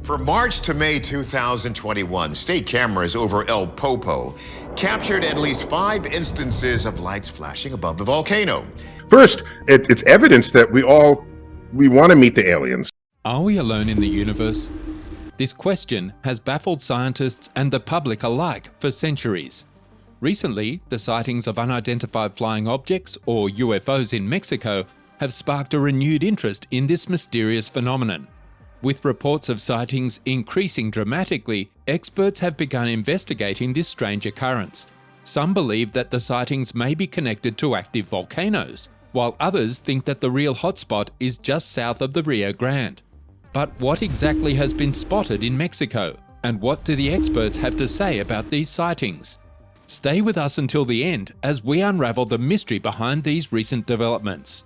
From March to May 2021, state cameras over El Popo captured at least 5 instances of lights flashing above the volcano. First, it's evidence that we want to meet the aliens. Are we alone in the universe? This question has baffled scientists and the public alike for centuries. Recently, the sightings of unidentified flying objects, or UFOs, in Mexico have sparked a renewed interest in this mysterious phenomenon. With reports of sightings increasing dramatically, experts have begun investigating this strange occurrence. Some believe that the sightings may be connected to active volcanoes, while others think that the real hotspot is just south of the Rio Grande. But what exactly has been spotted in Mexico, and what do the experts have to say about these sightings? Stay with us until the end as we unravel the mystery behind these recent developments.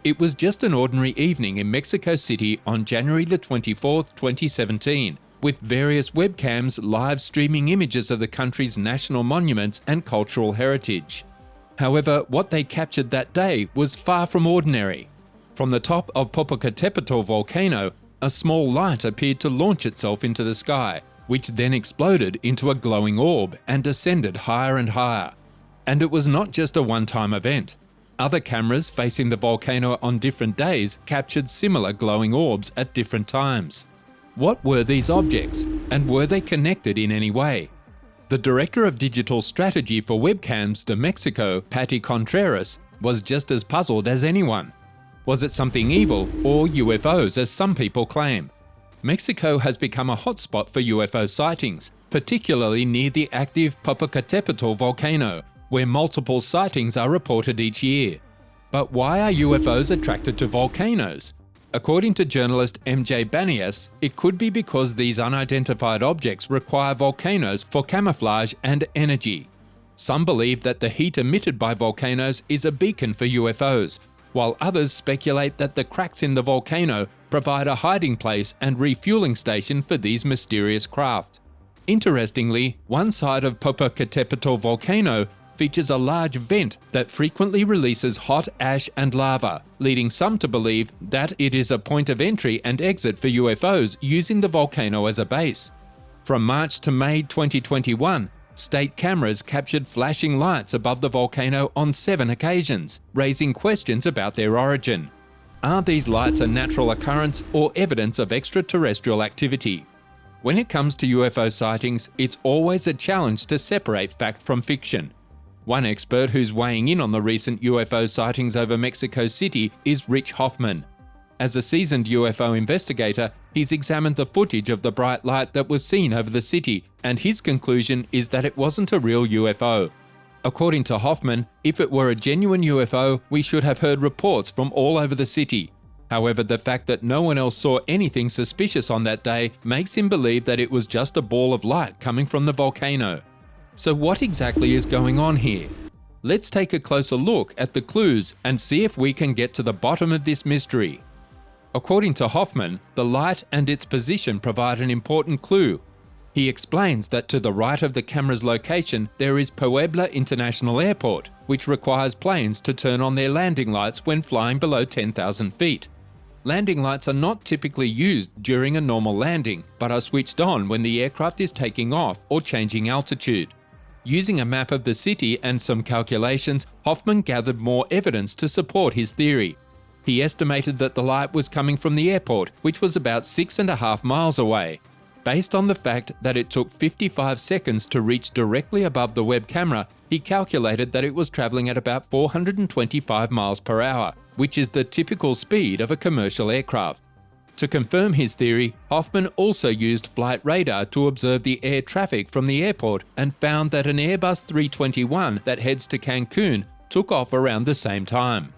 It was just an ordinary evening in Mexico City on January the 24th, 2017, with various webcams live streaming images of the country's national monuments and cultural heritage. However, what they captured that day was far from ordinary. From the top of Popocatépetl Volcano, a small light appeared to launch itself into the sky, which then exploded into a glowing orb and ascended higher and higher. And it was not just a one-time event. Other cameras facing the volcano on different days captured similar glowing orbs at different times. What were these objects, and were they connected in any way? The Director of Digital Strategy for Webcams de México, Paty Contreras, was just as puzzled as anyone. Was it something evil, or UFOs as some people claim? Mexico has become a hotspot for UFO sightings, particularly near the active Popocatépetl Volcano, where multiple sightings are reported each year. But why are UFOs attracted to volcanoes? According to journalist MJ Banias, it could be because these unidentified objects require volcanoes for camouflage and energy. Some believe that the heat emitted by volcanoes is a beacon for UFOs, while others speculate that the cracks in the volcano provide a hiding place and refueling station for these mysterious craft. Interestingly, one side of Popocatépetl Volcano features a large vent that frequently releases hot ash and lava, leading some to believe that it is a point of entry and exit for UFOs using the volcano as a base. From March to May 2021, state cameras captured flashing lights above the volcano on 7 occasions, raising questions about their origin. Are these lights a natural occurrence or evidence of extraterrestrial activity? When it comes to UFO sightings, it's always a challenge to separate fact from fiction. One expert who's weighing in on the recent UFO sightings over Mexico City is Rich Hoffman. As a seasoned UFO investigator, he's examined the footage of the bright light that was seen over the city, and his conclusion is that it wasn't a real UFO. According to Hoffman, if it were a genuine UFO, we should have heard reports from all over the city. However, the fact that no one else saw anything suspicious on that day makes him believe that it was just a ball of light coming from the volcano. So what exactly is going on here? Let's take a closer look at the clues and see if we can get to the bottom of this mystery. According to Hoffman, the light and its position provide an important clue. He explains that to the right of the camera's location there is Puebla International Airport, which requires planes to turn on their landing lights when flying below 10,000 feet. Landing lights are not typically used during a normal landing, but are switched on when the aircraft is taking off or changing altitude. Using a map of the city and some calculations, Hoffman gathered more evidence to support his theory. He estimated that the light was coming from the airport, which was about 6.5 miles away. Based on the fact that it took 55 seconds to reach directly above the web camera, he calculated that it was traveling at about 425 miles per hour, which is the typical speed of a commercial aircraft. To confirm his theory, Hoffman also used flight radar to observe the air traffic from the airport and found that an Airbus 321 that heads to Cancun took off around the same time.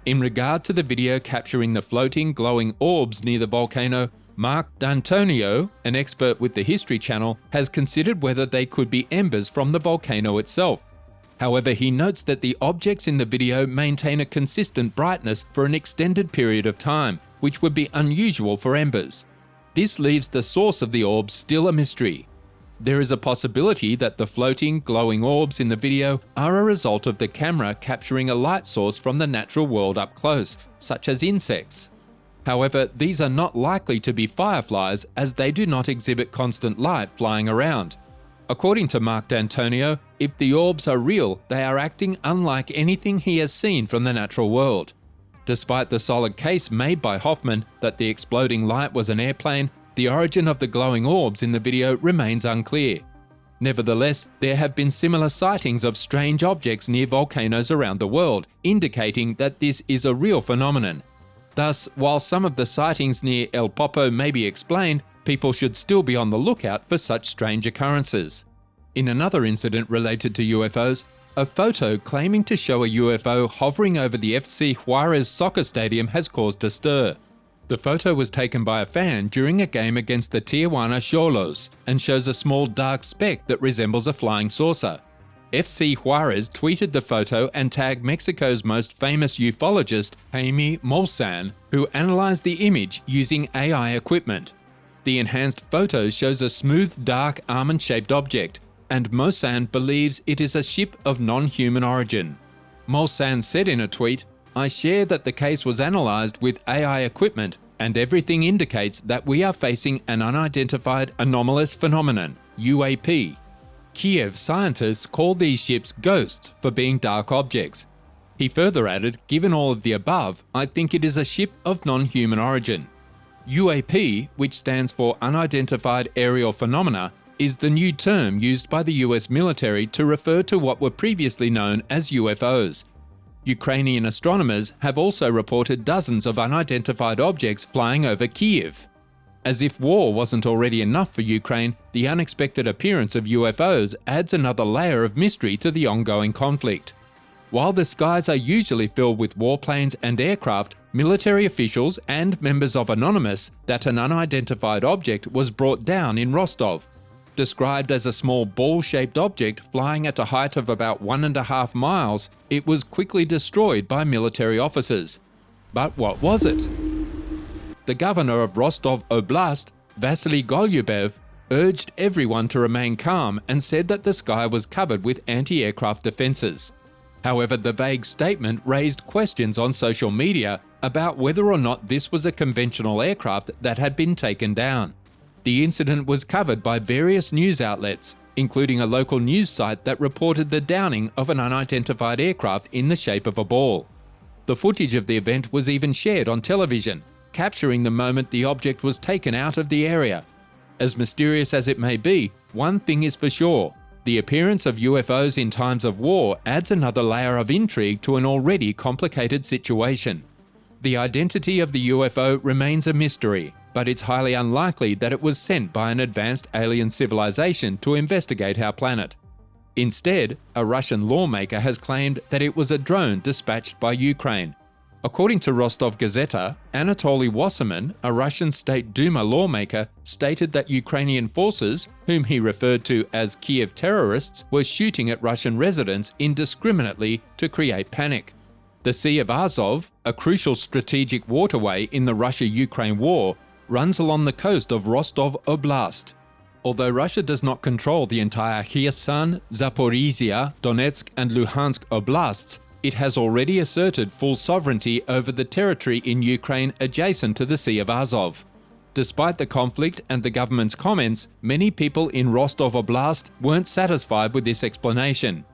In regard to the video capturing the floating, glowing orbs near the volcano, Mark D'Antonio, an expert with the History Channel, has considered whether they could be embers from the volcano itself. However, he notes that the objects in the video maintain a consistent brightness for an extended period of time, which would be unusual for embers. This leaves the source of the orbs still a mystery. There is a possibility that the floating, glowing orbs in the video are a result of the camera capturing a light source from the natural world up close, such as insects. However, these are not likely to be fireflies as they do not exhibit constant light flying around. According to Mark D'Antonio, if the orbs are real, they are acting unlike anything he has seen from the natural world. Despite the solid case made by Hoffman that the exploding light was an airplane, the origin of the glowing orbs in the video remains unclear. Nevertheless, there have been similar sightings of strange objects near volcanoes around the world, indicating that this is a real phenomenon. Thus, while some of the sightings near El Popo may be explained, people should still be on the lookout for such strange occurrences. In another incident related to UFOs, a photo claiming to show a UFO hovering over the FC Juarez soccer stadium has caused a stir. The photo was taken by a fan during a game against the Tijuana Xolos and shows a small dark speck that resembles a flying saucer. FC Juarez tweeted the photo and tagged Mexico's most famous ufologist, Jaime Maussan, who analyzed the image using AI equipment. The enhanced photo shows a smooth, dark, almond-shaped object, and Maussan believes it is a ship of non-human origin. Maussan said in a tweet, "I share that the case was analyzed with AI equipment, and everything indicates that we are facing an unidentified anomalous phenomenon, UAP. Kiev scientists call these ships ghosts for being dark objects." He further added, "Given all of the above, I think it is a ship of non-human origin." UAP, which stands for Unidentified Aerial Phenomena, is the new term used by the US military to refer to what were previously known as UFOs. Ukrainian astronomers have also reported dozens of unidentified objects flying over Kiev. As if war wasn't already enough for Ukraine, the unexpected appearance of UFOs adds another layer of mystery to the ongoing conflict. While the skies are usually filled with warplanes and aircraft, military officials and members of Anonymous that an unidentified object was brought down in Rostov. Described as a small ball-shaped object flying at a height of about 1.5 miles, it was quickly destroyed by military officers. But what was it? The governor of Rostov Oblast, Vasily Golubev, urged everyone to remain calm and said that the sky was covered with anti-aircraft defenses. However, the vague statement raised questions on social media about whether or not this was a conventional aircraft that had been taken down. The incident was covered by various news outlets, including a local news site that reported the downing of an unidentified aircraft in the shape of a ball. The footage of the event was even shared on television, capturing the moment the object was taken out of the area. As mysterious as it may be, one thing is for sure: the appearance of UFOs in times of war adds another layer of intrigue to an already complicated situation. The identity of the UFO remains a mystery, but it's highly unlikely that it was sent by an advanced alien civilization to investigate our planet. Instead, a Russian lawmaker has claimed that it was a drone dispatched by Ukraine. According to Rostov Gazeta, Anatoly Wasserman, a Russian State Duma lawmaker, stated that Ukrainian forces, whom he referred to as Kiev terrorists, were shooting at Russian residents indiscriminately to create panic. The Sea of Azov, a crucial strategic waterway in the Russia-Ukraine war, runs along the coast of Rostov Oblast. Although Russia does not control the entire Kherson, Zaporizhia, Donetsk and Luhansk oblasts, it has already asserted full sovereignty over the territory in Ukraine adjacent to the Sea of Azov. Despite the conflict and the government's comments, many people in Rostov Oblast weren't satisfied with this explanation.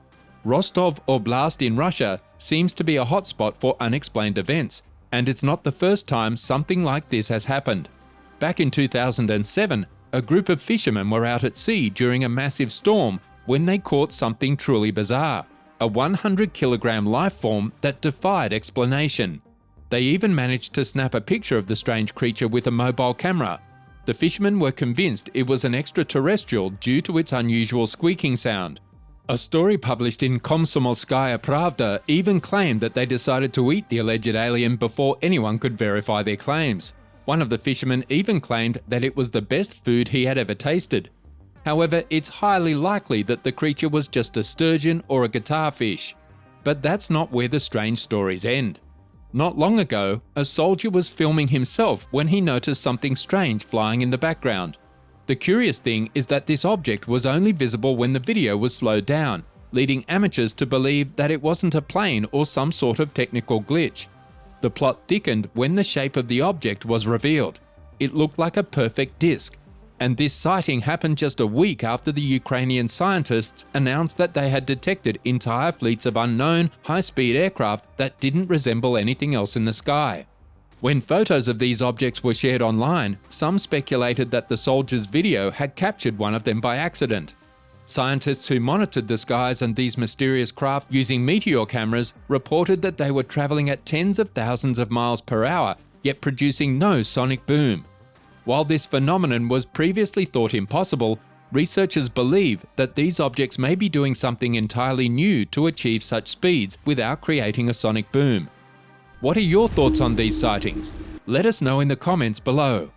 Rostov Oblast in Russia seems to be a hotspot for unexplained events, and it's not the first time something like this has happened. Back in 2007, a group of fishermen were out at sea during a massive storm when they caught something truly bizarre: a 100-kilogram life form that defied explanation. They even managed to snap a picture of the strange creature with a mobile camera. The fishermen were convinced it was an extraterrestrial due to its unusual squeaking sound. A story published in Komsomolskaya Pravda even claimed that they decided to eat the alleged alien before anyone could verify their claims. One of the fishermen even claimed that it was the best food he had ever tasted. However, it's highly likely that the creature was just a sturgeon or a guitar fish. But that's not where the strange stories end. Not long ago, a soldier was filming himself when he noticed something strange flying in the background. The curious thing is that this object was only visible when the video was slowed down, leading amateurs to believe that it wasn't a plane or some sort of technical glitch. The plot thickened when the shape of the object was revealed. It looked like a perfect disc. And this sighting happened just a week after the Ukrainian scientists announced that they had detected entire fleets of unknown, high-speed aircraft that didn't resemble anything else in the sky. When photos of these objects were shared online, some speculated that the soldiers' video had captured one of them by accident. Scientists who monitored the skies and these mysterious craft using meteor cameras reported that they were traveling at tens of thousands of miles per hour, yet producing no sonic boom. While this phenomenon was previously thought impossible, researchers believe that these objects may be doing something entirely new to achieve such speeds without creating a sonic boom. What are your thoughts on these sightings? Let us know in the comments below.